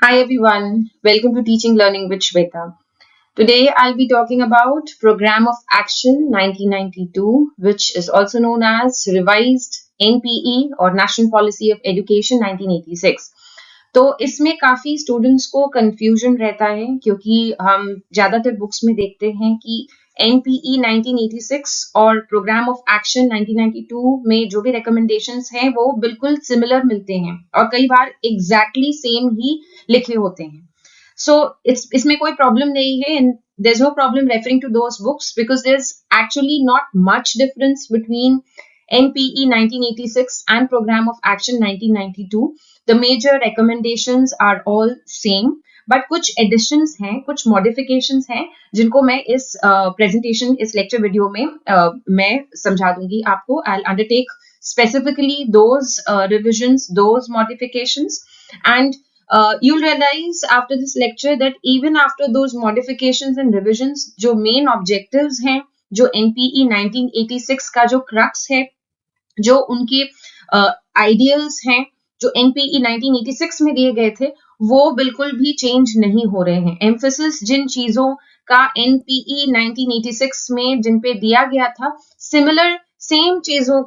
Hi everyone, welcome to Teaching Learning with Shweta. Today I'll be talking about Program of Action 1992, which is also known as Revised NPE or National Policy of Education 1986. तो इसमें काफी students को confusion रहता है क्योंकि हम ज्यादातर books में देखते हैं कि एनपीई 1986 और प्रोग्राम ऑफ एक्शन 1992 में जो भी रिकमेंडेशंस हैं वो बिल्कुल सिमिलर मिलते हैं और कई बार एग्जैक्टली सेम ही लिखे होते हैं. So इसमें कोई प्रॉब्लम नहीं है and there's no problem referring to those books because there's actually not much difference between NPE 1986 and Program of Action 1992. The major recommendations are all same. But कुछ editions हैं, कुछ मॉडिफिकेशंस हैं जिनको मैं इस प्रेजेंटेशन इस लेक्चर वीडियो में मैं समझा दूंगी आपको. आई undertake specifically those revisions, those modifications, and you'll realize after this lecture that even after those modifications and revisions, जो main objectives हैं, जो NPE 1986 का जो crux है, जो उनके ideals हैं, जो NPE 1986 में दिए गए थे, वो बिल्कुल भी चेंज नहीं हो रहे हैं. एम्फेसिस जिन चीजों का NPE 1986 में जिन पे दिया गया था, सिमिलर सेम चीजों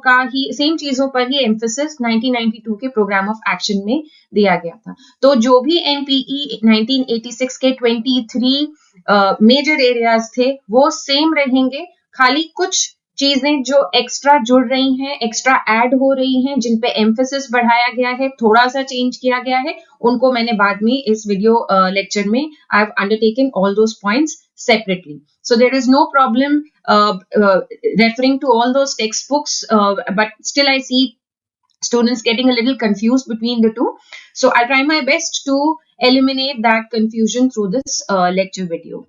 पर ही एम्फेसिस 1992 के प्रोग्राम ऑफ एक्शन में दिया गया था. तो जो भी NPE 1986 के 23 मेजर एरियाज थे वो सेम रहेंगे, खाली कुछ चीजें जो एक्स्ट्रा जुड़ रही हैं, एक्स्ट्रा ऐड हो रही हैं, जिन पे एम्फेसिस बढ़ाया गया है, थोड़ा सा चेंज किया गया है, उनको मैंने बाद में इस वीडियो लेक्चर में I have undertaken all those points separately. So there is no problem referring to all those textbooks, but still I see students getting a little confused between the two. So I'll try my best to eliminate that confusion through this lecture video.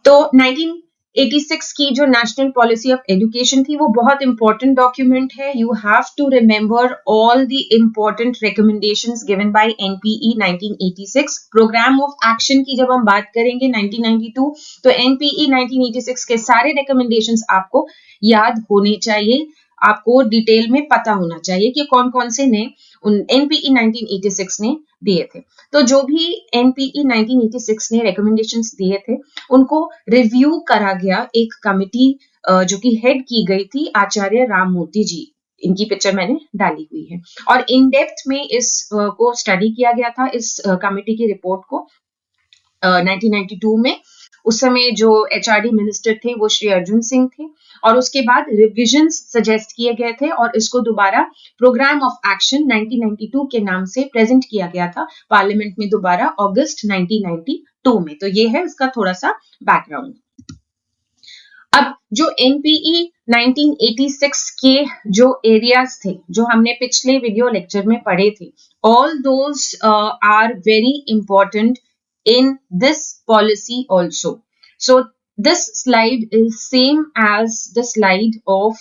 तो 1986 की जो national policy of education थी वो बहुत important document है. You have to remember all the important recommendations given by NPE 1986. Programme of action की जब हम बात करेंगे 1992, तो एनपीई 1986 के सारे रिकमेंडेशंस आपको याद होने चाहिए, आपको डिटेल में पता होना चाहिए कि कौन कौन से ने एनपीई 1986 ने दिए थे. तो जो भी एनपीई 1986 ने रिकमेंडेशंस दिए थे उनको रिव्यू करा गया एक कमिटी जो कि हेड की गई थी आचार्य राममूर्ति जी. इनकी पिक्चर मैंने डाली हुई है और इन डेप्थ में इस को स्टडी किया गया था, इस कमिटी की रिपोर्ट को 1992 में. उस समय जो एचआरडी मिनिस्टर थे वो श्री अर्जुन सिंह थे और उसके बाद रिविजन्स सजेस्ट किए गए थे और इसको दोबारा प्रोग्राम ऑफ एक्शन 1992 के नाम से प्रेजेंट किया गया था पार्लियामेंट में दोबारा अगस्त 1992 में. तो ये है इसका थोड़ा सा बैकग्राउंड. अब जो एनपीई 1986 के जो एरियाज थे जो हमने पिछले वीडियो लेक्चर में पढ़े थे, all those are very important in this policy also. So this slide is same as the slide of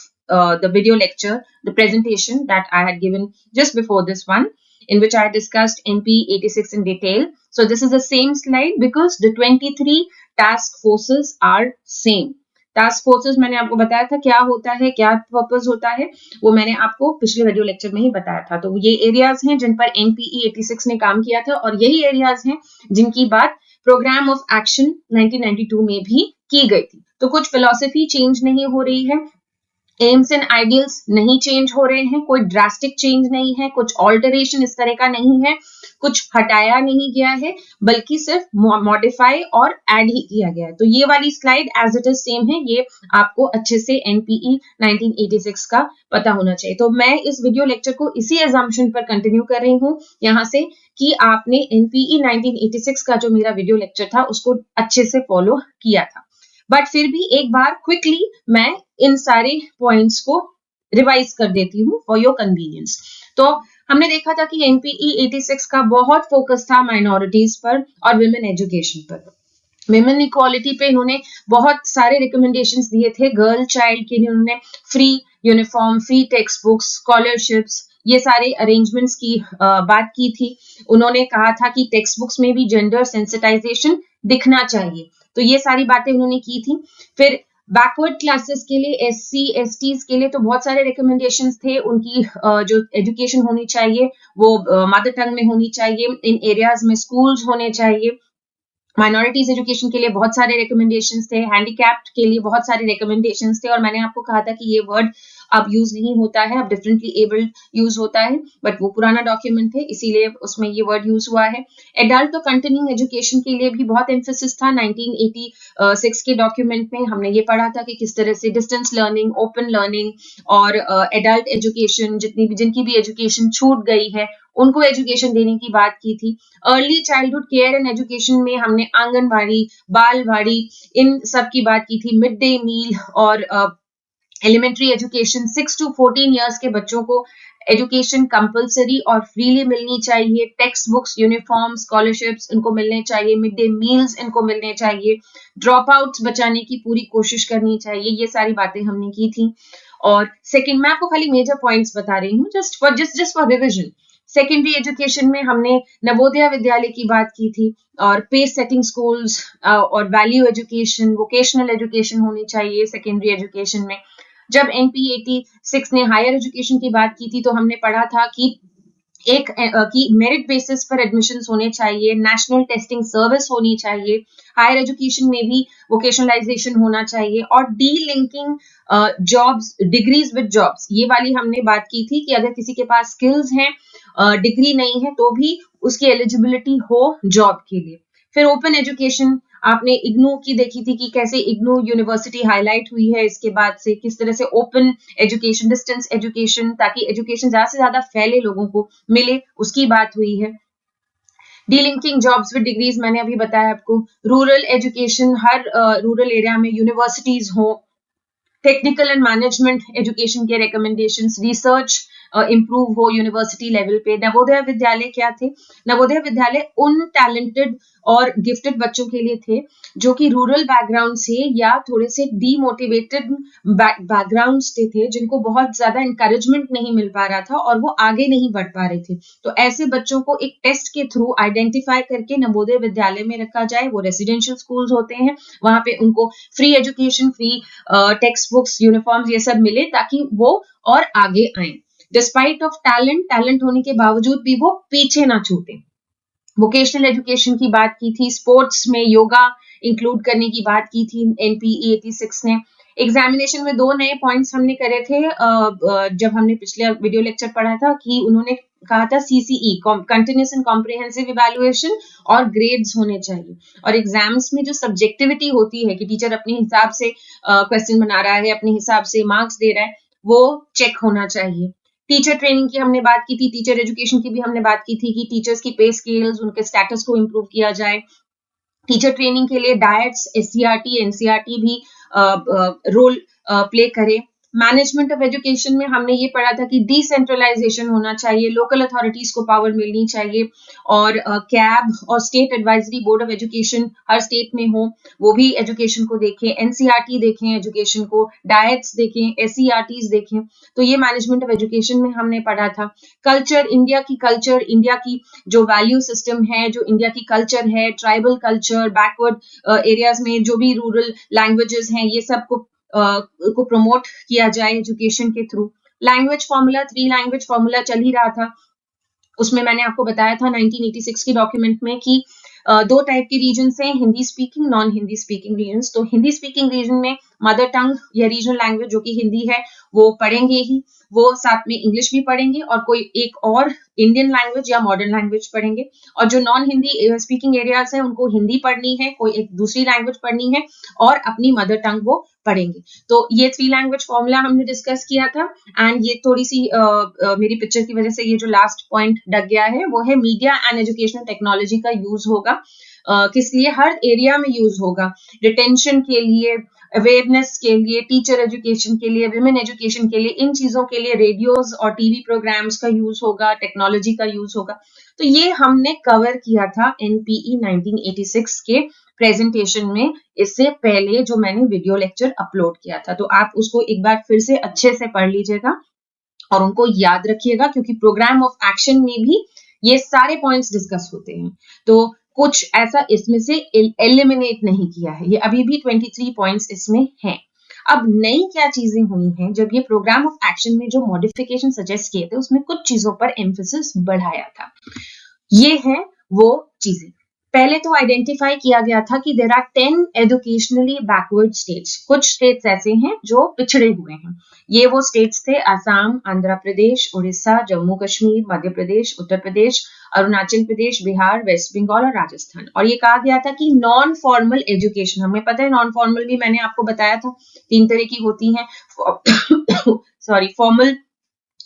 the video lecture, the presentation that I had given just before this one, in which I discussed NP 86 in detail. So this is the same slide because the 23 task forces are same. Task forces मैंने आपको बताया था क्या होता है, क्या purpose होता है, वो मैंने आपको पिछले वीडियो लेक्चर में ही बताया था. तो ये एरियाज हैं जिन पर एनपीई 86 ने काम किया था और यही एरियाज हैं जिनकी बात प्रोग्राम ऑफ एक्शन 1992 में भी की गई थी. तो कुछ फिलॉसफी चेंज नहीं हो रही है, एम्स एंड आइडियल्स नहीं चेंज हो रहे हैं, कोई ड्रास्टिक चेंज नहीं है, कुछ ऑल्टरेशन इस तरह का नहीं है, कुछ हटाया नहीं गया है, बल्कि सिर्फ मॉडिफाई और ऐड ही किया गया है. तो ये वाली slide as it is same है, ये आपको अच्छे से एनपीई 1986 का पता होना चाहिए. तो मैं इस वीडियो लेक्चर को इसी एजम्पशन पर कंटिन्यू कर रही हूँ यहाँ से कि आपने एनपीई 1986 का जो मेरा वीडियो लेक्चर था उसको अच्छे से फॉलो किया था. बट फिर भी एक बार क्विकली मैं इन सारे पॉइंट्स को रिवाइज कर देती हूँ फॉर योर कन्वीनियंस. तो हमने देखा था कि एनपीई 86 का बहुत फोकस था माइनॉरिटीज पर और विमेन एजुकेशन पर. विमेन इक्वालिटी पे इन्होंने बहुत सारे रिकमेंडेशंस दिए थे. गर्ल चाइल्ड के लिए उन्होंने free uniform, free text books, scholarships, ये सारे अरेंजमेंट्स की बात की थी. उन्होंने कहा था कि टेक्स्ट बुक्स में भी जेंडर सेंसिटाइजेशन दिखना चाहिए. तो ये सारी बातें उन्होंने की थी. फिर बैकवर्ड क्लासेस के लिए, SC STs के लिए तो बहुत सारे रिकमेंडेशंस थे। उनकी जो एजुकेशन होनी चाहिए वो मदर टंग में होनी चाहिए, इन एरियाज में स्कूल्स होने चाहिए। माइनॉरिटीज एजुकेशन के लिए बहुत सारे रिकमेंडेशंस थे, हैंडीकैप्ड के लिए बहुत सारे रिकमेंडेशंस थे, और मैंने आपको कहा था कि ये वर्ड अब यूज नहीं होता है, अब डिफरेंटली एबल्ड यूज होता है, बट वो पुराना डॉक्यूमेंट है इसीलिए उसमें ये वर्ड यूज हुआ है। एडल्ट और कंटिन्यूइंग एजुकेशन के लिए भी बहुत एम्फेसिस था। 1986 के डॉक्यूमेंट में हमने ये पढ़ा था कि किस तरह से डिस्टेंस लर्निंग, ओपन लर्निंग और एडल्ट एजुकेशन, जिनकी भी एजुकेशन छूट गई है उनको एजुकेशन देने की बात की थी। Early childhood care and education में हमने आंगनबाड़ी, बालवाड़ी, इन सब की बात की थी। मिड डे मील और एलिमेंट्री एजुकेशन, 6 to 14 ईयर्स के बच्चों को एजुकेशन कंपलसरी और फ्रीली मिलनी चाहिए। टेक्स्ट बुक्स, यूनिफॉर्म, स्कॉलरशिप्स इनको मिलने चाहिए। मिड डे मील्स इनको मिलने चाहिए। ड्रॉप आउट्स बचाने की पूरी कोशिश करनी चाहिए। ये सारी बातें हमने की थी। और सेकंड, मैं आपको खाली मेजर पॉइंट्स बता रही हूँ just for revision. Secondary education में हमने नवोदय विद्यालय की बात की थी, और पेस सेटिंग स्कूल्स और वैल्यू एजुकेशन, वोकेशनल एजुकेशन होनी चाहिए सेकेंडरी एजुकेशन में। जब NP 86 ने हायर एजुकेशन की बात की थी तो हमने पढ़ा था कि की मेरिट बेसिस पर एडमिशंस होने चाहिए, नेशनल टेस्टिंग सर्विस होनी चाहिए, हायर एजुकेशन में भी वोकेशनलाइजेशन होना चाहिए, और D linking jobs, degrees with jobs, ये वाली हमने बात की थी कि अगर किसी के पास स्किल्स हैं, डिग्री नहीं है, तो भी उसकी एलिजिबिलिटी हो जॉब के लिए। फिर ओपन एजुकेशन, आपने इग्नू की देखी थी कि कैसे इग्नू यूनिवर्सिटी हाईलाइट हुई है इसके बाद से, किस तरह से ओपन एजुकेशन, डिस्टेंस एजुकेशन, ताकि एजुकेशन ज्यादा से ज्यादा फैले, लोगों को मिले, उसकी बात हुई है। डीलिंकिंग जॉब्स विद डिग्रीज मैंने अभी बताया आपको। रूरल एजुकेशन, हर रूरल एरिया में यूनिवर्सिटीज हो। टेक्निकल एंड मैनेजमेंट एजुकेशन के रिकमेंडेशंस, रिसर्च इंप्रूव हो यूनिवर्सिटी लेवल पे। नवोदय विद्यालय क्या थे? नवोदय विद्यालय उन टैलेंटेड और गिफ्टेड बच्चों के लिए थे जो कि रूरल बैकग्राउंड से या थोड़े से डीमोटिवेटेड बैकग्राउंड से थे, जिनको बहुत ज्यादा इंकरेजमेंट नहीं मिल पा रहा था और वो आगे नहीं बढ़ पा रहे थे। तो ऐसे बच्चों को एक टेस्ट के थ्रू आइडेंटिफाई करके नवोदय विद्यालय में रखा जाए। वो रेसिडेंशियल स्कूल्स होते हैं, वहां पे उनको free education, free text books, uniforms, ये सब मिले ताकि वो और आगे आए। डिस्पाइट ऑफ टैलेंट होने के बावजूद भी वो पीछे ना छूटे। वोकेशनल एजुकेशन की बात की थी। स्पोर्ट्स में योगा इंक्लूड करने की बात की थी NPE 86 ने। एग्जामिनेशन में 2 नए पॉइंट्स हमने करे थे जब हमने पिछले वीडियो लेक्चर पढ़ा था, कि उन्होंने कहा था CCE, continuous and comprehensive evaluation, और ग्रेड्स होने चाहिए। और एग्जाम्स में जो सब्जेक्टिविटी होती है कि टीचर अपने हिसाब से क्वेश्चन बना रहा है, अपने हिसाब से मार्क्स दे रहा है, वो चेक होना चाहिए। टीचर ट्रेनिंग की हमने बात की थी, टीचर एजुकेशन की भी हमने बात की थी कि टीचर्स की पे स्केल्स, उनके स्टेटस को इम्प्रूव किया जाए। टीचर ट्रेनिंग के लिए डायट्स, SCRT, NCRT भी रोल प्ले करे। मैनेजमेंट ऑफ एजुकेशन में हमने ये पढ़ा था कि डिसेंट्रलाइजेशन होना चाहिए, लोकल अथॉरिटीज को पावर मिलनी चाहिए, और कैब और state advisory board of education her state में हो, वो भी एजुकेशन को देखें। NCRT देखें एजुकेशन को, डायट्स देखें, SCRTs देखें। तो ये मैनेजमेंट ऑफ एजुकेशन में हमने पढ़ा था। कल्चर, इंडिया की जो वैल्यू सिस्टम है, जो इंडिया की कल्चर है, ट्राइबल कल्चर, बैकवर्ड एरियाज में जो भी रूरल लैंग्वेजेस हैं, ये सब को प्रमोट किया जाए एजुकेशन के through. Language formula, 3 language formula चल ही रहा था। उसमें मैंने आपको बताया था 1986 के डॉक्यूमेंट में कि 2 टाइप के रीजन हैं, Hindi speaking, non Hindi speaking region. तो हिंदी स्पीकिंग रीजन में मदर टंग या रीजनल लैंग्वेज जो कि हिंदी है वो पढ़ेंगे ही, वो साथ में इंग्लिश भी पढ़ेंगे और कोई एक और इंडियन लैंग्वेज या मॉडर्न लैंग्वेज पढ़ेंगे। और जो नॉन हिंदी स्पीकिंग एरियाज हैं उनको हिंदी पढ़नी है, कोई एक दूसरी लैंग्वेज पढ़नी है, और अपनी मदर टंग वो पढ़ेंगे। तो ये 3 लैंग्वेज फॉर्मूला हमने डिस्कस किया था। एंड ये थोड़ी सी मेरी पिक्चर की वजह से ये जो लास्ट पॉइंट लग गया है वो है मीडिया एंड एजुकेशनल टेक्नोलॉजी का यूज होगा। किस लिए? हर एरिया में यूज होगा। रिटेंशन के लिए, अवेयरनेस के लिए, टीचर एजुकेशन के लिए, विमेन एजुकेशन के लिए, इन चीजों के लिए रेडियोज और टीवी प्रोग्राम्स का यूज होगा, टेक्नोलॉजी का यूज होगा। तो ये हमने कवर किया था NPE 1986 के प्रेजेंटेशन में, इससे पहले जो मैंने वीडियो लेक्चर अपलोड किया था। तो आप उसको एक बार फिर से अच्छे से पढ़ लीजिएगा और उनको याद रखिएगा, क्योंकि प्रोग्राम ऑफ एक्शन में भी ये सारे पॉइंट्स डिस्कस होते हैं। तो कुछ ऐसा इसमें से एलिमिनेट नहीं किया है, ये अभी भी 23 पॉइंट्स इसमें हैं। अब नई क्या चीजें हुई हैं, जब ये प्रोग्राम ऑफ एक्शन में जो मॉडिफिकेशन सजेस्ट किए थे उसमें कुछ चीजों पर एम्फेसिस बढ़ाया था। ये है वो चीजें। पहले तो आइडेंटिफाई किया गया था कि there are 10 educationally backward states. कुछ स्टेट्स ऐसे हैं जो पिछड़े हुए हैं। ये वो स्टेट्स थे असम, आंध्र प्रदेश, उड़ीसा, जम्मू कश्मीर, मध्य प्रदेश, उत्तर प्रदेश, अरुणाचल प्रदेश, बिहार, वेस्ट बंगाल और राजस्थान। और ये कहा गया था कि नॉन फॉर्मल एजुकेशन, हमें पता है नॉन फॉर्मल भी मैंने आपको बताया था 3 तरह की होती हैं। सॉरी, फॉर्मल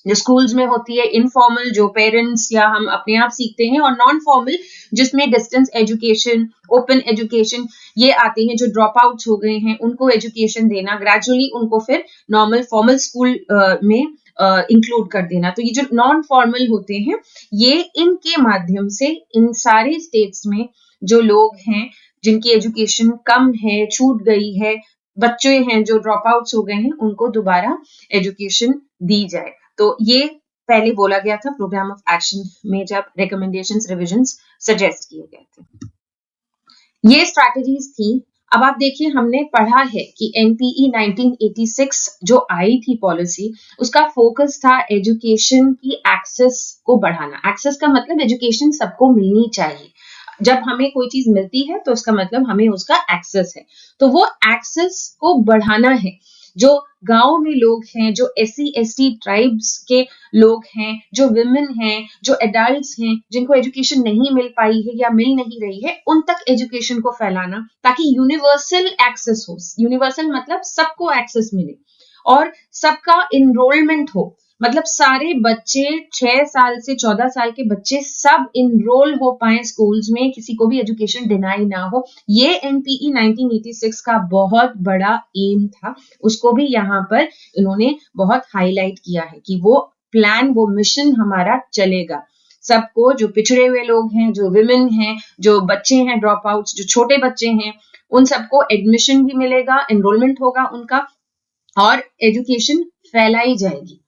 जो स्कूल्स में होती है, इनफॉर्मल जो पेरेंट्स या हम अपने आप सीखते हैं, और नॉन फॉर्मल जिसमें डिस्टेंस एजुकेशन, ओपन एजुकेशन ये आते हैं। जो ड्रॉप आउट्स हो गए हैं उनको एजुकेशन देना, ग्रेजुअली उनको फिर नॉर्मल फॉर्मल स्कूल में इंक्लूड कर देना। तो ये जो नॉन फॉर्मल होते हैं, ये इनके माध्यम से इन सारे स्टेट्स में जो लोग हैं जिनकी एजुकेशन कम है, छूट गई है, बच्चे हैं जो ड्रॉप आउट्स हो गए हैं, उनको दोबारा एजुकेशन दी जाए। तो ये पहले बोला गया था प्रोग्राम ऑफ एक्शन में जब रिकमेंडेशंस, रिविजन्स सजेस्ट किए गए थे। ये स्ट्रैटेजीज थी। अब आप देखिए, हमने पढ़ा है कि एनपीई 1986 जो आई थी पॉलिसी, उसका फोकस था एजुकेशन की एक्सेस को बढ़ाना। एक्सेस का मतलब एजुकेशन सबको मिलनी चाहिए। जब हमें कोई चीज मिलती है तो उसका मतलब हमें उसका एक्सेस है। तो वो एक्सेस को बढ़ाना है। जो गांव में लोग हैं, जो SC/ST ट्राइब्स के लोग हैं, जो विमेन हैं, जो एडल्ट्स हैं, जिनको एजुकेशन नहीं मिल पाई है या मिल नहीं रही है, उन तक एजुकेशन को फैलाना ताकि यूनिवर्सल एक्सेस हो। यूनिवर्सल मतलब सबको एक्सेस मिले और सबका इनरोलमेंट हो। मतलब सारे बच्चे 6 साल से 14 साल के बच्चे सब इनरोल हो पाए स्कूल्स में, किसी को भी एजुकेशन डिनाई ना हो। ये एनपीई 1986 का बहुत बड़ा एम था। उसको भी यहाँ पर इन्होंने बहुत हाईलाइट किया है कि वो प्लान, वो मिशन हमारा चलेगा। सबको, जो पिछड़े हुए लोग हैं, जो विमेन हैं, जो बच्चे हैं ड्रॉप आउट्स, जो छोटे बच्चे हैं, उन सबको एडमिशन भी मिलेगा, एनरोलमेंट होगा उनका और एजुकेशन फैलाई जाएगी।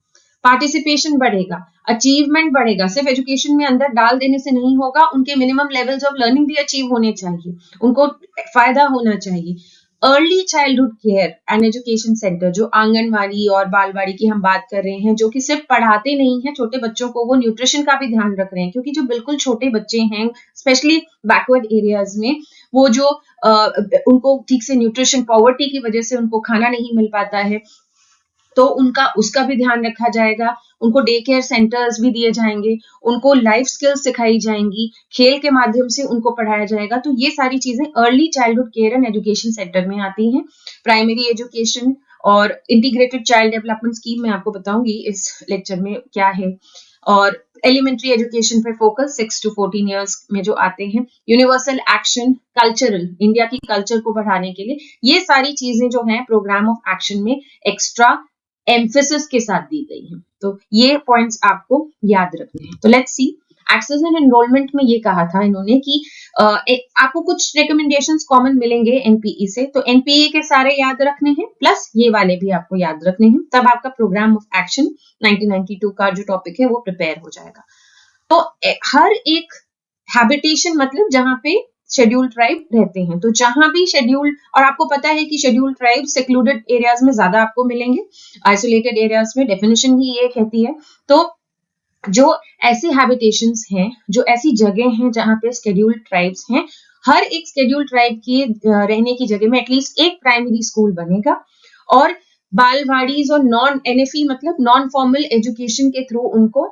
पार्टिसिपेशन बढ़ेगा, अचीवमेंट बढ़ेगा। सिर्फ एजुकेशन में अंदर डाल देने से नहीं होगा, उनके मिनिमम लेवल्स ऑफ लर्निंग भी अचीव होने चाहिए, उनको फायदा होना चाहिए। Early childhood care and education centre, जो आंगनवाड़ी और बालवाड़ी की हम बात कर रहे हैं, जो कि सिर्फ पढ़ाते नहीं है छोटे बच्चों को, वो न्यूट्रिशन का भी ध्यान रख रहे हैं। क्योंकि जो बिल्कुल छोटे बच्चे हैं, स्पेशली बैकवर्ड एरियाज में, वो जो उनको ठीक से न्यूट्रिशन, पॉवर्टी की वजह से उनको खाना नहीं मिल पाता है, तो उसका भी ध्यान रखा जाएगा। उनको डे केयर सेंटर्स भी दिए जाएंगे, उनको लाइफ स्किल्स सिखाई जाएंगी, खेल के माध्यम से उनको पढ़ाया जाएगा। तो ये सारी चीजें early childhood care and education centre में आती हैं। प्राइमरी एजुकेशन और इंटीग्रेटेड चाइल्ड डेवलपमेंट स्कीम मैं आपको बताऊंगी इस लेक्चर में क्या है। और एलिमेंट्री एजुकेशन पे फोकस 6 to 14 ईयर्स में जो आते हैं। यूनिवर्सल एक्शन, कल्चरल, इंडिया की कल्चर को बढ़ाने के लिए, ये सारी चीजें जो हैं प्रोग्राम ऑफ एक्शन में एक्स्ट्रा एम्फेसिस के साथ दी गई है। तो ये पॉइंट्स आपको याद रखने हैं। तो let's see, access and enrolment में ये कहा था इन्होंने कि आपको कुछ रिकमेंडेशंस कॉमन मिलेंगे एनपीई से। तो एनपीई के सारे याद रखने हैं, प्लस ये वाले भी आपको याद रखने हैं, तब आपका प्रोग्राम ऑफ एक्शन 1992 का जो टॉपिक है वो प्रिपेयर हो जाएगा। तो हर एक हैबिटेशन मतलब जहां पे शेड्यूल ट्राइब रहते हैं, तो जहां भी शेड्यूल, और आपको पता है कि शेड्यूल ट्राइब सेक्लूडेड एरियाज में ज्यादा आपको मिलेंगे, आइसोलेटेड एरियाज में, डेफिनेशन ही ये कहती है। तो जो ऐसे हैबिटेशंस हैं, जो ऐसी जगह हैं जहां पे शेड्यूल ट्राइब्स हैं, हर एक शेड्यूल ट्राइब की रहने की जगह में एटलीस्ट एक प्राइमरी स्कूल बनेगा और बालवाड़ीज और नॉन एनएफई मतलब नॉन फॉर्मल एजुकेशन के थ्रू उनको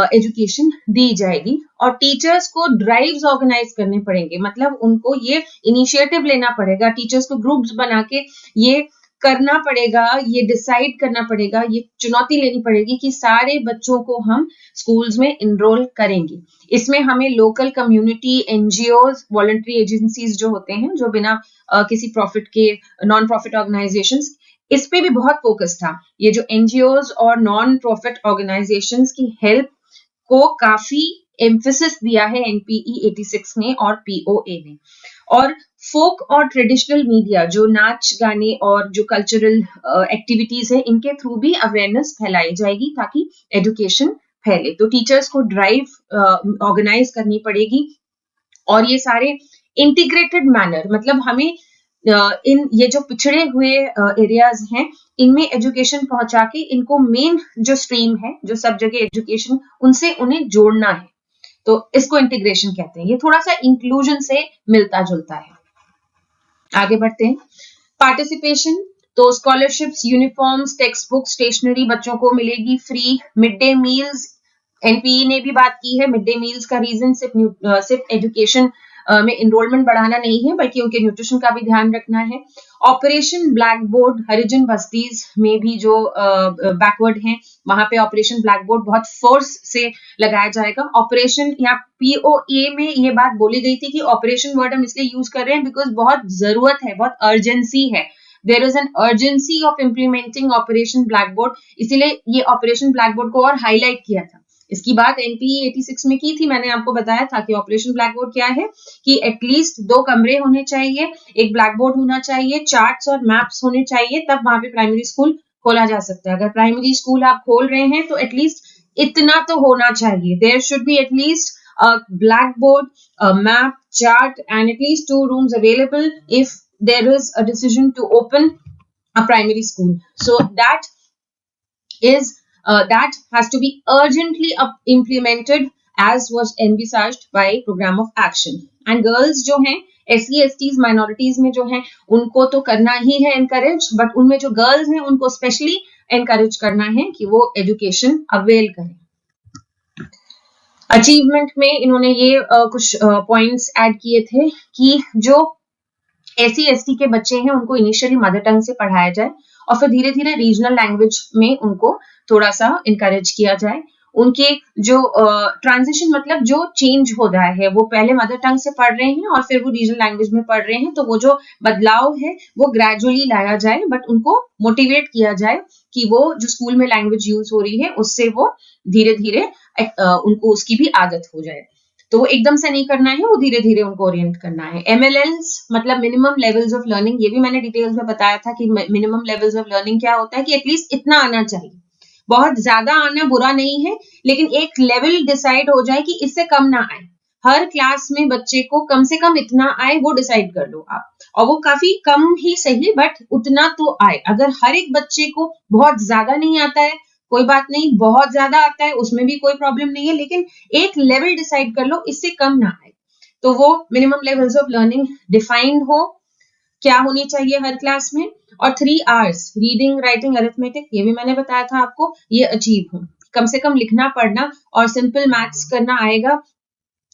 एजुकेशन दी जाएगी। और टीचर्स को ड्राइव्स ऑर्गेनाइज करने पड़ेंगे, मतलब उनको ये इनिशिएटिव लेना पड़ेगा, टीचर्स को ग्रुप्स बना के ये करना पड़ेगा, ये डिसाइड करना पड़ेगा, ये चुनौती लेनी पड़ेगी कि सारे बच्चों को हम स्कूल्स में इनरोल करेंगे। इसमें हमें local community, NGOs, voluntary agencies जो होते हैं, जो बिना किसी प्रॉफिट के, नॉन प्रॉफिट ऑर्गेनाइजेशंस, इस पे भी बहुत फोकस था। ये जो एनजीओज और नॉन प्रॉफिट ऑर्गेनाइजेशंस की हेल्प को काफी एम्फेसिस दिया है एनपीई 86 में और पीओए ने। और फोक और ट्रेडिशनल मीडिया, जो नाच गाने और जो कल्चरल एक्टिविटीज है, इनके थ्रू भी अवेयरनेस फैलाई जाएगी ताकि एजुकेशन फैले। तो टीचर्स को ड्राइव ऑर्गेनाइज करनी पड़ेगी और ये सारे इंटीग्रेटेड मैनर, मतलब हमें इन ये जो पिछड़े हुए एरियाज हैं इनमें एजुकेशन पहुंचा के इनको मेन जो स्ट्रीम है, जो सब जगह एजुकेशन, उनसे उन्हें जोड़ना है। तो इसको इंटीग्रेशन कहते हैं। ये थोड़ा सा इंक्लूजन से मिलता जुलता है। आगे बढ़ते हैं। पार्टिसिपेशन, तो scholarships, uniforms, textbook, stationery बच्चों को मिलेगी free. Mid day meals, NPE ने भी बात की है। मिड डे मील्स का रीजन सिर्फ एजुकेशन में इनरोलमेंट बढ़ाना नहीं है, बल्कि उनके न्यूट्रिशन का भी ध्यान रखना है। ऑपरेशन ब्लैक बोर्ड, हरिजन बस्तीज में भी जो बैकवर्ड हैं वहां पे ऑपरेशन ब्लैक बोर्ड बहुत फोर्स से लगाया जाएगा। ऑपरेशन या पीओए में ये बात बोली गई थी कि ऑपरेशन वर्ड हम इसलिए यूज कर रहे हैं बिकॉज बहुत जरूरत है, बहुत अर्जेंसी है। There is an urgency of implementing operation black board, इसीलिए ये ऑपरेशन ब्लैक बोर्ड को और हाईलाइट किया था। इसकी बात एनपीई 86 में की थी, मैंने आपको बताया था कि ऑपरेशन ब्लैक बोर्ड क्या है, कि एटलीस्ट 2 कमरे होने चाहिए, एक ब्लैक बोर्ड होना चाहिए, चार्ट्स और मैप्स होने चाहिए, तब वहां पे प्राइमरी स्कूल खोला जा सकता है। अगर प्राइमरी स्कूल आप खोल रहे हैं तो एटलीस्ट इतना तो होना चाहिए। There should be at least a blackboard, a map, chart, and at least 2 rooms available if there is a decision to open a primary school. So that has to be urgently implemented as was envisaged by program of action. And girls जो हैं SC STs minorities में जो हैं उनको तो करना ही है encourage, but उनमें जो girls हैं उनको specially encourage करना है कि वो education avail करें। अचीवमेंट में इन्होंने ये कुछ पॉइंट्स ऐड किए थे कि जो SC ST के बच्चे हैं उनको इनिशियली मदर टंग से पढ़ाया जाए और फिर धीरे धीरे रीजनल लैंग्वेज में उनको थोड़ा सा इनकरेज किया जाए। उनके जो ट्रांजिशन मतलब जो चेंज हो रहा है, वो पहले मदर टंग से पढ़ रहे हैं और फिर वो रीजनल लैंग्वेज में पढ़ रहे हैं, तो वो जो बदलाव है वो ग्रेजुअली लाया जाए, बट उनको मोटिवेट किया जाए कि वो जो स्कूल में लैंग्वेज यूज हो रही है उससे वो धीरे धीरे उनको उसकी भी आदत हो जाए। तो वो एकदम से नहीं करना है, वो धीरे धीरे उनको ओरिएंट करना है। MLLs मतलब मिनिमम लेवल्स ऑफ लर्निंग, ये भी मैंने डिटेल्स में बताया था कि मिनिमम लेवल्स ऑफ लर्निंग क्या होता है, कि एटलीस्ट इतना आना चाहिए। बहुत ज्यादा आना बुरा नहीं है, लेकिन एक लेवल डिसाइड हो जाए कि इससे कम ना आए। हर क्लास में बच्चे को कम से कम इतना आए, वो डिसाइड कर लो आप, और वो काफी कम ही सही, बट उतना तो आए। अगर हर एक बच्चे को बहुत ज्यादा नहीं आता है कोई बात नहीं, बहुत ज्यादा आता है उसमें भी कोई प्रॉब्लम नहीं है, लेकिन एक लेवल डिसाइड कर लो इससे कम ना आए। तो वो minimum levels of learning defined हो, क्या होनी चाहिए हर क्लास में। और 3 आवर्स रीडिंग, राइटिंग, अरिथमेटिक, ये भी मैंने बताया था आपको, ये अचीव हो। कम से कम लिखना, पढ़ना और सिंपल मैथ्स करना आएगा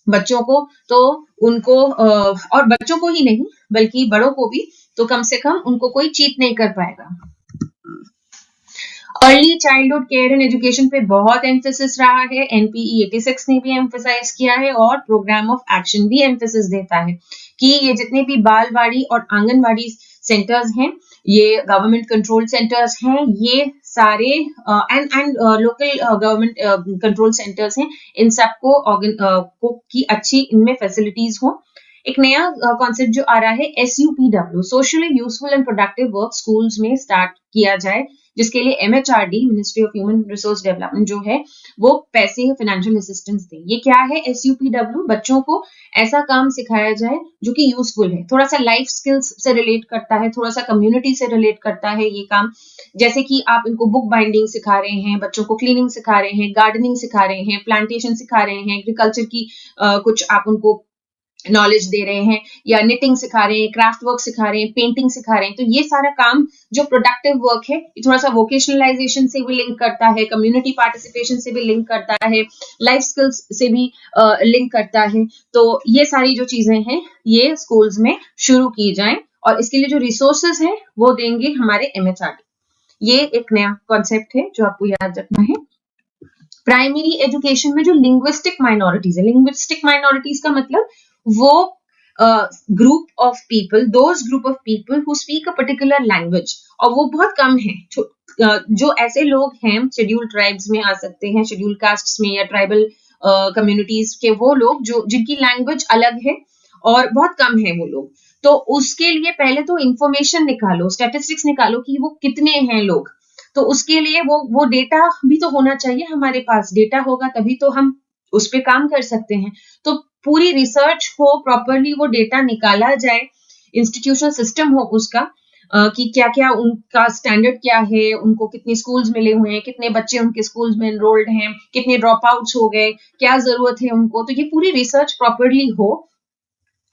बच्चों को, तो उनको और बच्चों को ही नहीं बल्कि बड़ों को भी, तो कम से कम उनको कोई चीट नहीं कर पाएगा। Early childhood care and education पे बहुत एम्फेसिस रहा है, एनपीई 86 ने भी एम्फेसाइज किया है और प्रोग्राम ऑफ एक्शन भी एम्फेसिस देता है कि ये जितने भी बालवाड़ी और आंगनवाड़ी सेंटर्स हैं, ये गवर्नमेंट कंट्रोल सेंटर्स हैं, ये सारे and local government control centres हैं, इन सबको की अच्छी इनमें फैसिलिटीज हो। एक नया कॉन्सेप्ट जो आ रहा है SUPW, socially useful and productive work, schools में स्टार्ट किया जाए, जिसके लिए MHRD, ministry of human resource development जो है वो पैसे फाइनेंशियल असिस्टेंस दे। ये क्या है SUPW? बच्चों को ऐसा काम सिखाया जाए जो कि यूजफुल है, थोड़ा सा लाइफ स्किल्स से रिलेट करता है, थोड़ा सा कम्युनिटी से रिलेट करता है ये काम। जैसे कि आप इनको बुक बाइंडिंग सिखा रहे हैं, बच्चों को क्लीनिंग सिखा रहे हैं, गार्डनिंग सिखा रहे हैं, प्लांटेशन सिखा रहे हैं, एग्रीकल्चर की कुछ आप उनको नॉलेज दे रहे हैं, या निटिंग सिखा रहे हैं, क्राफ्ट वर्क सिखा रहे हैं, पेंटिंग सिखा रहे हैं। तो ये सारा काम जो प्रोडक्टिव वर्क है, ये थोड़ा सा वोकेशनलाइजेशन से भी लिंक करता है, कम्युनिटी पार्टिसिपेशन से भी लिंक करता है, लाइफ स्किल्स से भी लिंक करता है। तो ये सारी जो चीजें हैं ये स्कूल्स में शुरू की जाएं, और इसके लिए जो रिसोर्सेज हैं वो देंगे हमारे MHRD। ये एक नया कॉन्सेप्ट है जो आपको याद रखना है। प्राइमरी एजुकेशन में जो लिंग्विस्टिक माइनॉरिटीज है, लिंग्विस्टिक माइनॉरिटीज का मतलब वो group of people, those group of people who speak a particular language, और वो बहुत कम है। जो ऐसे लोग हैं शेड्यूल्ड ट्राइब्स में आ सकते हैं, शेड्यूल्ड कास्ट्स में या ट्राइबल कम्युनिटीज के वो लोग जो जिनकी लैंग्वेज अलग है और बहुत कम है वो लोग। तो उसके लिए पहले तो इंफॉर्मेशन निकालो, स्टैटिस्टिक्स निकालो कि वो कितने हैं लोग। तो उसके लिए वो डेटा भी तो होना चाहिए हमारे पास, डेटा होगा तभी तो हम उस पर काम कर सकते हैं। तो पूरी रिसर्च हो, प्रॉपरली वो डेटा निकाला जाए, इंस्टीट्यूशनल सिस्टम हो उसका, कि क्या क्या उनका स्टैंडर्ड क्या है, उनको कितने स्कूल्स मिले हुए हैं, कितने बच्चे उनके स्कूल्स में एनरोल्ड हैं, कितने ड्रॉप आउट्स हो गए, क्या जरूरत है उनको, तो ये पूरी रिसर्च प्रॉपरली हो।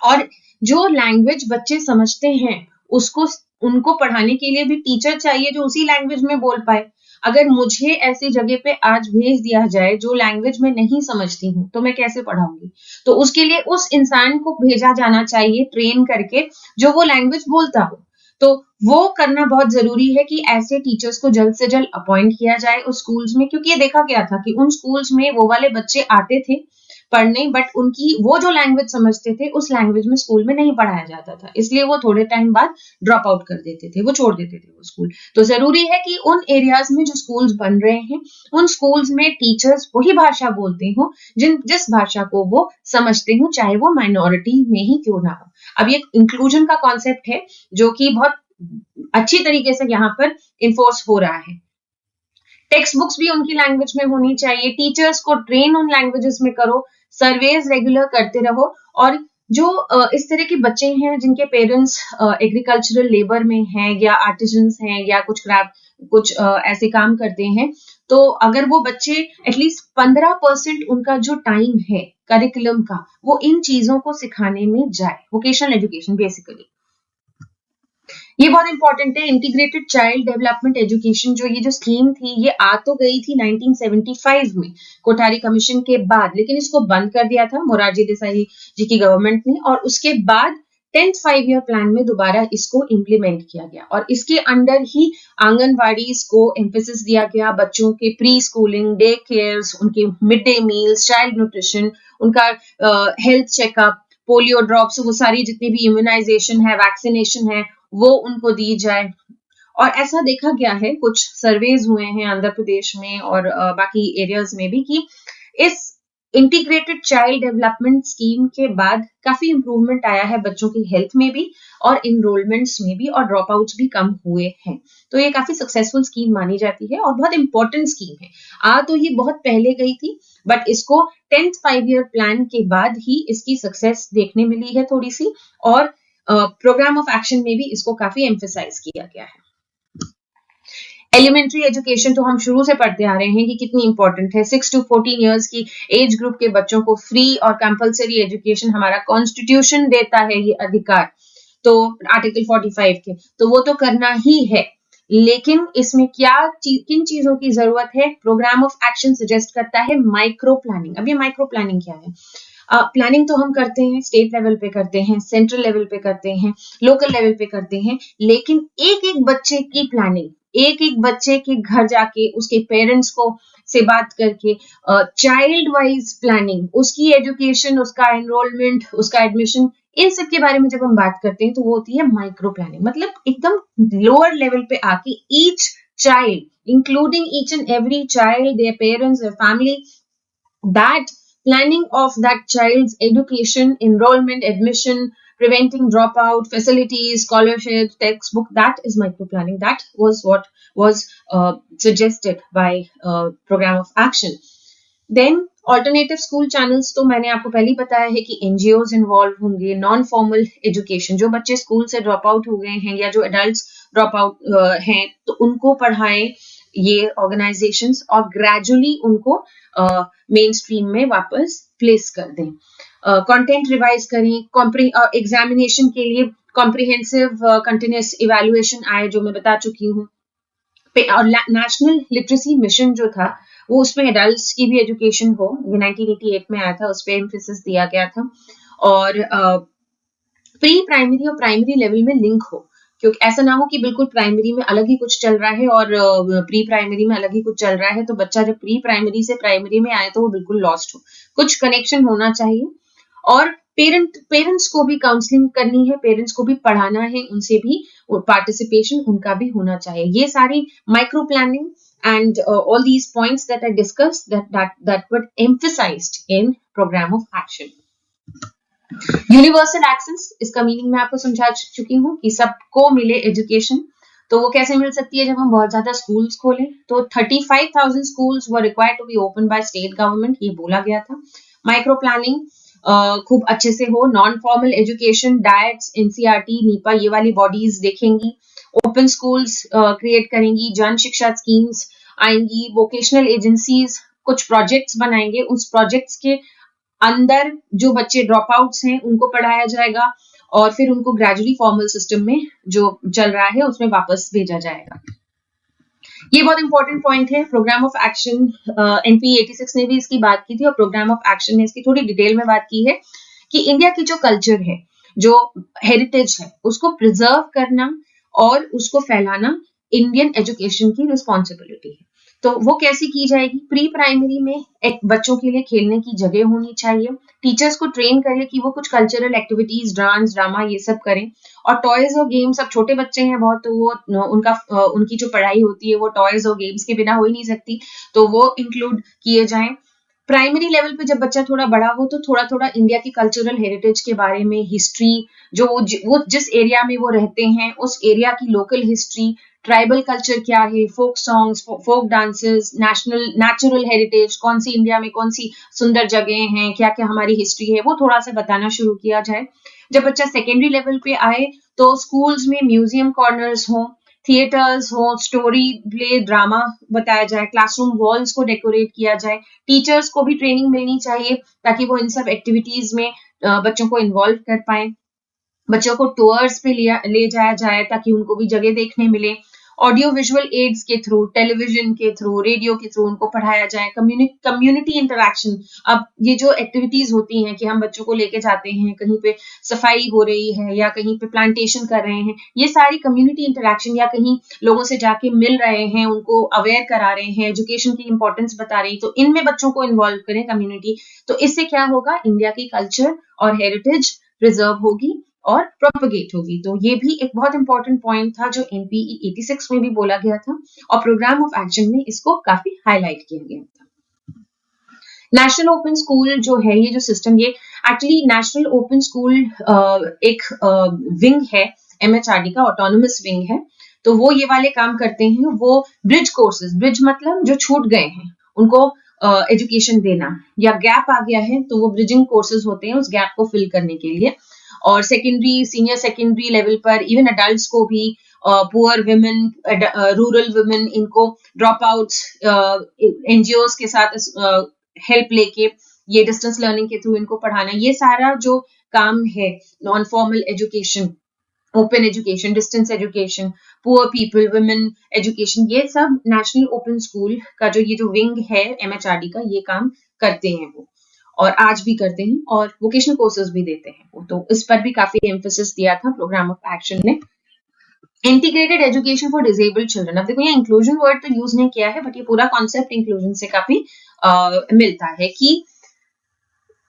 और जो लैंग्वेज बच्चे समझते हैं उसको उनको पढ़ाने के लिए भी टीचर चाहिए जो उसी लैंग्वेज में बोल पाए। अगर मुझे ऐसी जगह पे आज भेज दिया जाए जो लैंग्वेज में नहीं समझती हूँ तो मैं कैसे पढ़ाऊंगी? तो उसके लिए उस इंसान को भेजा जाना चाहिए ट्रेन करके जो वो लैंग्वेज बोलता हो। तो वो करना बहुत जरूरी है कि ऐसे टीचर्स को जल्द से जल्द अपॉइंट किया जाए उस स्कूल्स में, क्योंकि ये देखा गया था कि उन स्कूल्स में वो वाले बच्चे आते थे पढ़ने, बट उनकी वो जो लैंग्वेज समझते थे उस लैंग्वेज में स्कूल में नहीं पढ़ाया जाता था, इसलिए वो थोड़े टाइम बाद ड्रॉप आउट कर देते थे, वो छोड़ देते थे वो स्कूल। तो जरूरी है कि उन एरियाज में जो स्कूल्स बन रहे हैं उन स्कूल्स में टीचर्स वही भाषा बोलते हो जिस भाषा को वो समझते हो, चाहे वो माइनॉरिटी में ही क्यों ना हो। अब ये इंक्लूजन का कॉन्सेप्ट है जो कि बहुत अच्छी तरीके से यहाँ पर इन्फोर्स हो रहा है। टेक्स्ट बुक्स भी उनकी लैंग्वेज में होनी चाहिए, टीचर्स को ट्रेन उन लैंग्वेजेस में करो, सर्वेज रेगुलर करते रहो। और जो इस तरह के बच्चे हैं जिनके पेरेंट्स एग्रीकल्चरल लेबर में हैं या आर्टिजन्स हैं या कुछ क्राफ्ट कुछ ऐसे काम करते हैं, तो अगर वो बच्चे एटलीस्ट 15% उनका जो टाइम है करिकुलम का वो इन चीजों को सिखाने में जाए, वोकेशनल एजुकेशन बेसिकली, ये बहुत इंपॉर्टेंट है। इंटीग्रेटेड चाइल्ड डेवलपमेंट एजुकेशन जो स्कीम थी ये आ तो गई थी 1975 में कोठारी कमीशन के बाद, लेकिन इसको बंद कर दिया था मोरारजी देसाई जी की गवर्नमेंट ने, और उसके बाद 10th 5 ईयर प्लान में दोबारा इसको इम्प्लीमेंट किया गया और इसके अंडर ही आंगनवाड़ीज को एम्फेसिस दिया गया, बच्चों के प्री स्कूलिंग, डे केयर्स, उनके mid day meals, child nutrition, उनका हेल्थ चेकअप, पोलियो ड्रॉप्स, वो सारी जितनी भी इम्यूनाइजेशन है, वैक्सीनेशन है, वो उनको दी जाए। और ऐसा देखा गया है, कुछ सर्वेज हुए हैं आंध्र प्रदेश में और बाकी एरियाज में भी, कि इस इंटीग्रेटेड चाइल्ड डेवलपमेंट स्कीम के बाद काफी इंप्रूवमेंट आया है बच्चों की हेल्थ में भी और इनरोलमेंट्स में भी, और ड्रॉप आउट्स भी कम हुए हैं। तो ये काफी सक्सेसफुल स्कीम मानी जाती है और बहुत इंपॉर्टेंट स्कीम है। तो ये बहुत पहले गई थी, बट इसको 10th 5 ईयर प्लान के बाद ही इसकी सक्सेस देखने मिली है थोड़ी सी, और प्रोग्राम ऑफ एक्शन में भी इसको काफी एम्फेसाइज किया गया है। एलिमेंट्री एजुकेशन तो हम शुरू से पढ़ते आ रहे हैं कि कितनी इंपॉर्टेंट है। 6 to 14 इयर्स की एज ग्रुप के बच्चों को फ्री और कंपलसरी एजुकेशन हमारा कॉन्स्टिट्यूशन देता है ये अधिकार, तो आर्टिकल 45 के, तो वो तो करना ही है। लेकिन इसमें किन चीजों की जरूरत है? प्रोग्राम ऑफ एक्शन सजेस्ट करता है माइक्रो प्लानिंग। अब ये माइक्रो प्लानिंग क्या है? प्लानिंग तो हम करते हैं, स्टेट लेवल पे करते हैं, सेंट्रल लेवल पे करते हैं, लोकल लेवल पे करते हैं, लेकिन एक एक बच्चे की प्लानिंग, एक एक बच्चे के घर जाके उसके पेरेंट्स को से बात करके चाइल्ड वाइज प्लानिंग, उसकी एजुकेशन, उसका एनरोलमेंट, उसका एडमिशन, इन सब के बारे में जब हम बात करते हैं तो वो होती है माइक्रो प्लानिंग। मतलब एकदम लोअर लेवल पे आके each child, including each and every child, their parents, their family, that planning of that child's education, enrollment, admission, preventing dropout, facilities, scholarships, textbook, that is micro planning. That was what was suggested by program of action. Then alternative school channels तो मैंने आपको पहले ही बताया है कि NGOs involve होंगे, non formal education, जो बच्चे स्कूल से ड्रॉप आउट हो गए हैं या जो एडल्ट्स ड्रॉप आउट हैं तो उनको पढ़ाएं ये ऑर्गेनाइजेशंस, और ग्रेजुअली उनको मेन स्ट्रीम में वापस प्लेस कर दें। कंटेंट रिवाइज करें, एग्जामिनेशन के लिए कॉम्प्रिहेंसिव कंटिन्यूअस इवैल्यूएशन आए जो मैं बता चुकी हूँ, और नेशनल लिटरेसी मिशन जो था वो उसमें एडल्ट्स की भी एजुकेशन हो, ये 1988 में आया था, उस पर एम्फेसिस दिया गया था। और प्री प्राइमरी और प्राइमरी लेवल में लिंक हो, क्योंकि ऐसा ना हो कि बिल्कुल प्राइमरी में अलग ही कुछ चल रहा है और प्री प्राइमरी में अलग ही कुछ चल रहा है, तो बच्चा जब प्री प्राइमरी से प्राइमरी में आए तो वो बिल्कुल लॉस्ट हो। कुछ कनेक्शन होना चाहिए, और पेरेंट्स को भी काउंसलिंग करनी है, पेरेंट्स को भी पढ़ाना है, उनसे भी पार्टिसिपेशन उनका भी होना चाहिए। ये सारी micro planning and all these points that I discussed that were emphasized in program of action. Universal access, इसका मीनिंग मैं आपको समझा चुकी हूँ कि सबको मिले एजुकेशन। तो वो कैसे मिल सकती है? जब हम बहुत ज्यादा स्कूल्स खोलें। तो 35,000 schools were required to be open by state government, ये बोला गया था। माइक्रो प्लानिंग खूब अच्छे से हो। Non formal education, diets, NCERT, Nipah ये वाली बॉडीज देखेंगी। ओपन स्कूल्स क्रिएट करेंगी, जन शिक्षा स्कीम्स आएंगी, वोकेशनल एजेंसीज कुछ प्रोजेक्ट्स बनाएंगे, उस प्रोजेक्ट्स के अंदर जो बच्चे ड्रॉप आउट्स हैं उनको पढ़ाया जाएगा और फिर उनको ग्रेजुअली फॉर्मल सिस्टम में जो चल रहा है उसमें वापस भेजा जाएगा। ये बहुत इंपॉर्टेंट पॉइंट है। प्रोग्राम ऑफ एक्शन एनपी 86 ने भी इसकी बात की थी और प्रोग्राम ऑफ एक्शन ने इसकी थोड़ी डिटेल में बात की है कि इंडिया की जो कल्चर है, जो हेरिटेज है, उसको प्रिजर्व करना और उसको फैलाना इंडियन एजुकेशन की रिस्पॉन्सिबिलिटी है। तो वो कैसे की जाएगी? प्री प्राइमरी में एक बच्चों के लिए खेलने की जगह होनी चाहिए, टीचर्स को ट्रेन करें कि वो कुछ कल्चरल एक्टिविटीज, डांस, ड्रामा ये सब करें, और टॉयज और गेम्स, अब छोटे बच्चे हैं बहुत, तो वो उनकी जो पढ़ाई होती है वो टॉयज और गेम्स के बिना हो ही नहीं सकती, तो वो इंक्लूड किए जाएं। प्राइमरी लेवल पे जब बच्चा थोड़ा बड़ा हो तो थोड़ा थोड़ा इंडिया की कल्चरल हेरिटेज के बारे में, हिस्ट्री, जो वो जिस एरिया में वो रहते हैं उस एरिया की लोकल हिस्ट्री, ट्राइबल कल्चर क्या है, folk songs, folk dances, natural heritage, कौन सी इंडिया में कौन सी सुंदर जगह हैं, क्या क्या हमारी हिस्ट्री है, वो थोड़ा सा बताना शुरू किया जाए। जब बच्चा सेकेंडरी लेवल पे आए तो स्कूल्स में म्यूजियम कॉर्नर्स हों, थिएटर्स हो, स्टोरी प्ले, ड्रामा बताया जाए, क्लासरूम वॉल्स को डेकोरेट किया जाए, टीचर्स को भी ट्रेनिंग मिलनी चाहिए ताकि वो इन सब एक्टिविटीज में बच्चों को इन्वॉल्व कर पाए। बच्चों को टूर्स पे ले जाया जाए ताकि उनको भी जगह देखने मिले। ऑडियो विजुअल एड्स के थ्रू, टेलीविजन के थ्रू, रेडियो के थ्रू उनको पढ़ाया जाए। कम्युनिटी इंटरेक्शन, अब ये जो एक्टिविटीज होती हैं कि हम बच्चों को लेके जाते हैं, कहीं पे सफाई हो रही है या कहीं पे प्लांटेशन कर रहे हैं, ये सारी कम्युनिटी इंटरेक्शन, या कहीं लोगों से जाके मिल रहे हैं, उनको अवेयर करा रहे हैं, एजुकेशन की इंपॉर्टेंस बता रही, तो इनमें बच्चों को इन्वॉल्व करें कम्युनिटी। तो इससे क्या होगा? इंडिया की कल्चर और हेरिटेज प्रिजर्व होगी और प्रोपगेट होगी। तो ये भी एक बहुत इंपॉर्टेंट पॉइंट था जो एनपीई 86 में भी बोला गया था और प्रोग्राम ऑफ एक्शन में इसको काफी हाईलाइट किया गया था। नेशनल ओपन स्कूल जो है, ये जो सिस्टम, ये एक्चुअली नेशनल ओपन स्कूल एक विंग है एमएचआरडी का, ऑटोनोमस विंग है। तो वो ये वाले काम करते हैं, वो ब्रिज कोर्सेज, ब्रिज मतलब जो छूट गए हैं उनको एजुकेशन देना, या गैप आ गया है तो वो ब्रिजिंग कोर्सेज होते हैं उस गैप को फिल करने के लिए। और सेकेंडरी, सीनियर सेकेंडरी लेवल पर इवन अडल्ट्स को भी, पुअर वुमेन, रूरल वुमेन, इनको ड्रॉप आउट्स एनजीओ के साथ हेल्प लेके ये डिस्टेंस लर्निंग के थ्रू इनको पढ़ाना, ये सारा जो काम है, non formal education, open education, distance education, poor people, women education, ये सब नेशनल ओपन स्कूल का जो ये जो विंग है एमएचआरडी का, ये काम करते हैं वो, और आज भी करते हैं, और वोकेशनल कोर्सेज भी देते हैं वो। तो इस पर भी काफी एम्फेसिस दिया था प्रोग्राम ऑफ एक्शन ने। Integrated education for disabled children, अब देखो ये इंक्लूजन वर्ड तो यूज नहीं किया है, बट ये पूरा कॉन्सेप्ट इंक्लूजन से काफी मिलता है कि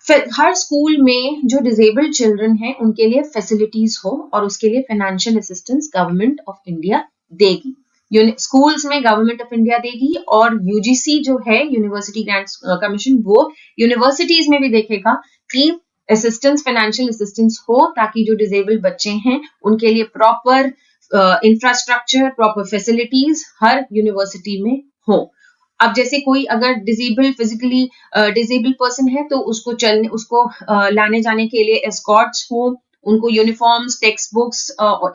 हर स्कूल में जो डिसेबल्ड चिल्ड्रन हैं उनके लिए फैसिलिटीज हो और उसके लिए financial assistance government of India देगी। स्कूल्स में गवर्नमेंट ऑफ इंडिया देगी, और यूजीसी जो है, यूनिवर्सिटी ग्रांट्स कमीशन, वो यूनिवर्सिटीज में भी देखेगा कि असिस्टेंस, फाइनेंशियल असिस्टेंस हो, ताकि जो डिसेबल्ड बच्चे हैं उनके लिए प्रॉपर इंफ्रास्ट्रक्चर, प्रॉपर फैसिलिटीज हर यूनिवर्सिटी में हो। अब जैसे कोई अगर डिसेबल, फिजिकली डिसेबल पर्सन है तो उसको लाने जाने के लिए एस्कॉर्ट्स हो, उनको uniforms, text books,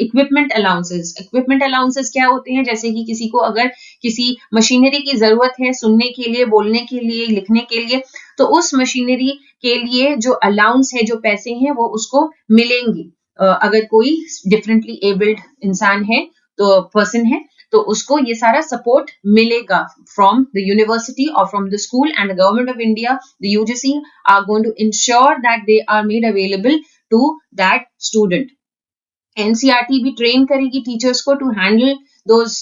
equipment allowances. Equipment allowances क्या होते हैं? जैसे कि किसी को अगर किसी मशीनरी की जरूरत है सुनने के लिए, बोलने के लिए, लिखने के लिए, तो उस मशीनरी के लिए जो अलाउंस है, जो पैसे हैं, वो उसको मिलेंगे। अगर कोई डिफरेंटली एबल्ड इंसान है, तो पर्सन है, तो उसको ये सारा सपोर्ट मिलेगा फ्रॉम द यूनिवर्सिटी और from the school, and the government of India, the UGC are going to ensure that they are made available to that student. NCERT भी ट्रेन करेगी टीचर्स को to handle those,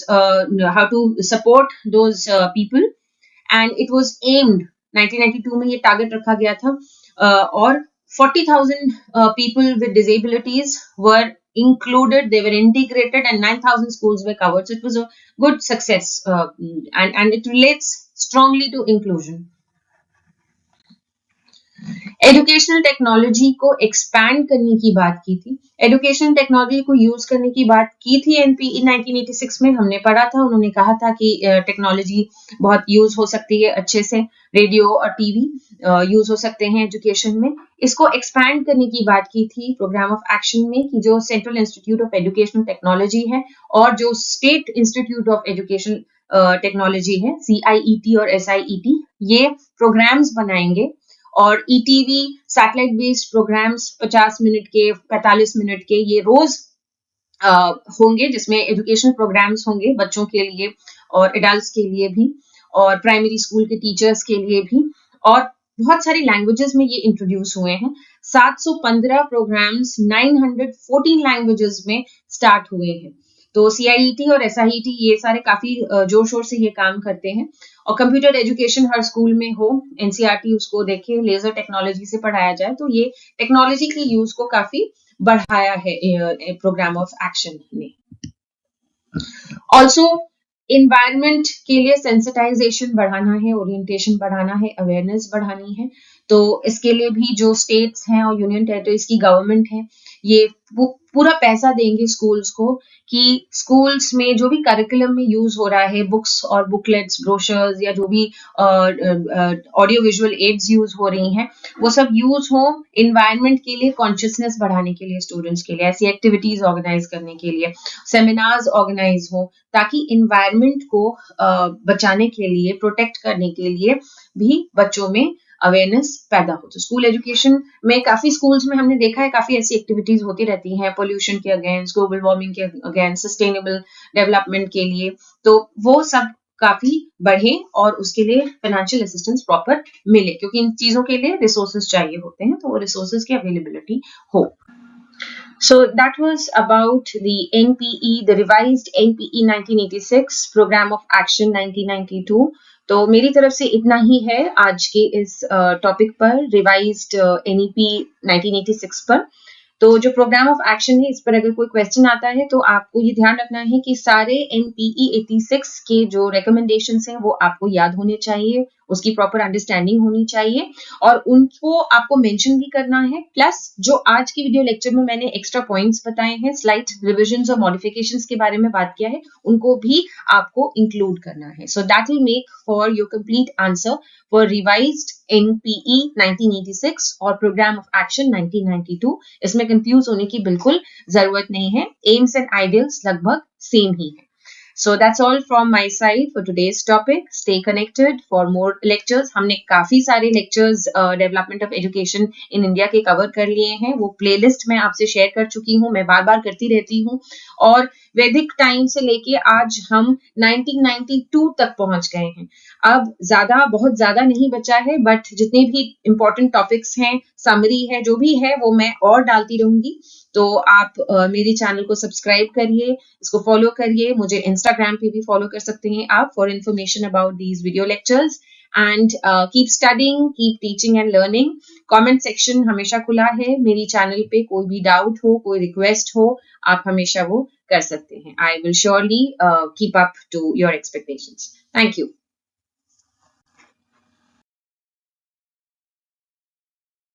how to support those people, and it was aimed 1992 में ये target रखा गया था, और 40,000 people with disabilities were included, they were integrated, and 9,000 schools were covered. So it was a good success, and it relates strongly to inclusion. Educational technology को expand करने की बात की थी, एजुकेशनल टेक्नोलॉजी को यूज करने की बात की थी एनपीई 1986 में, हमने पढ़ा था, उन्होंने कहा था कि टेक्नोलॉजी बहुत यूज हो सकती है अच्छे से, रेडियो और टीवी, यूज हो सकते हैं एजुकेशन में। इसको एक्सपैंड करने की बात की थी प्रोग्राम ऑफ एक्शन में कि जो central institute of educational technology है और जो state institute of education technology है, CIET और SIET, ये प्रोग्राम्स बनाएंगे और ETV satellite based programs 50 minute के, 45 मिनट के ये रोज होंगे, जिसमें एजुकेशनल प्रोग्राम्स होंगे बच्चों के लिए और एडल्ट्स के लिए भी और प्राइमरी स्कूल के टीचर्स के लिए भी, और बहुत सारी लैंग्वेजेस में ये इंट्रोड्यूस हुए हैं। 715 प्रोग्राम्स 914 लैंग्वेजेस में स्टार्ट हुए हैं। तो CIET और SIET ये सारे काफी जोर शोर से ये काम करते हैं। और कंप्यूटर एजुकेशन हर स्कूल में हो, NCERT उसको देखे, लेजर टेक्नोलॉजी से पढ़ाया जाए, तो ये टेक्नोलॉजी की यूज को काफी बढ़ाया है प्रोग्राम ऑफ एक्शन ने। ऑल्सो इन्वायरमेंट के लिए सेंसिटाइजेशन बढ़ाना है, ओरिएंटेशन बढ़ाना है, अवेयरनेस बढ़ानी है। तो इसके लिए भी जो स्टेट्स हैं और यूनियन टेरिटरीज की गवर्नमेंट है, ये पूरा पैसा देंगे स्कूल्स को कि स्कूल्स में जो भी करिकुलम में यूज हो रहा है, बुक्स और बुकलेट्स, ब्रोशर्स या जो भी ऑडियो विजुअल एड्स यूज हो रही हैं, वो सब यूज हो इन्वायरमेंट के लिए, कॉन्शियसनेस बढ़ाने के लिए, स्टूडेंट्स के लिए, ऐसी एक्टिविटीज ऑर्गेनाइज करने के लिए, सेमिनार्स ऑर्गेनाइज हो, ताकि इन्वायरमेंट को बचाने के लिए, प्रोटेक्ट करने के लिए भी बच्चों में अवेयरनेस पैदा हो। तो स्कूल एजुकेशन में काफी स्कूल्स में हमने देखा है काफी ऐसी एक्टिविटीज होती रहती हैं, पोल्यूशन के अगेंस्ट, ग्लोबल वार्मिंग के अगेंस्ट, सस्टेनेबल डेवलपमेंट के लिए, तो वो सब काफी बढ़े और उसके लिए फाइनेंशियल असिस्टेंस प्रॉपर मिले, क्योंकि इन चीजों के लिए रिसोर्सेज चाहिए होते हैं, तो वो रिसोर्सेज की अवेलेबिलिटी हो। So that was about the NPE, the revised NPE 1986, Program of Action 1992. तो मेरी तरफ से इतना ही है आज के इस टॉपिक पर, रिवाइज्ड NEP 1986 पर। तो जो प्रोग्राम ऑफ एक्शन है, इस पर अगर कोई क्वेश्चन आता है तो आपको ये ध्यान रखना है कि सारे NPE 86 के जो रिकमेंडेशंस हैं वो आपको याद होने चाहिए, उसकी प्रॉपर अंडरस्टैंडिंग होनी चाहिए और उनको आपको मेंशन भी करना है। प्लस जो आज की वीडियो लेक्चर में मैंने एक्स्ट्रा पॉइंट्स बताए हैं, स्लाइट रिविजन्स और मॉडिफिकेशंस के बारे में बात किया है, उनको भी आपको इंक्लूड करना है। So that will make for your complete answer for revised NPE 1986 और प्रोग्राम ऑफ एक्शन 1992। इसमें कंफ्यूज होने की बिल्कुल जरूरत नहीं है, एम्स एंड आइडियल्स लगभग सेम ही है। So that's all from my side for today's topic. Stay connected for more lectures. हमने काफी सारे lectures development of education in India के कवर कर लिए हैं, वो प्लेलिस्ट मैं आपसे शेयर कर चुकी हूँ, मैं बार बार करती रहती हूँ। और वैदिक टाइम से लेके आज हम 1992 तक पहुंच गए हैं। अब बहुत ज्यादा नहीं बचा है, बट जितने भी इंपॉर्टेंट टॉपिक्स हैं, समरी है, जो भी है वो मैं और डालती रहूंगी। तो आप मेरे चैनल को सब्सक्राइब करिए, इसको फॉलो करिए, मुझे इंस्टाग्राम पे भी फॉलो कर सकते हैं आप for information about these video lectures. And keep studying, keep teaching and learning. Comment section हमेशा खुला है मेरी चैनल पे, कोई भी डाउट हो, कोई रिक्वेस्ट हो, आप हमेशा वो कर सकते हैं। I will surely keep up to your expectations. Thank you.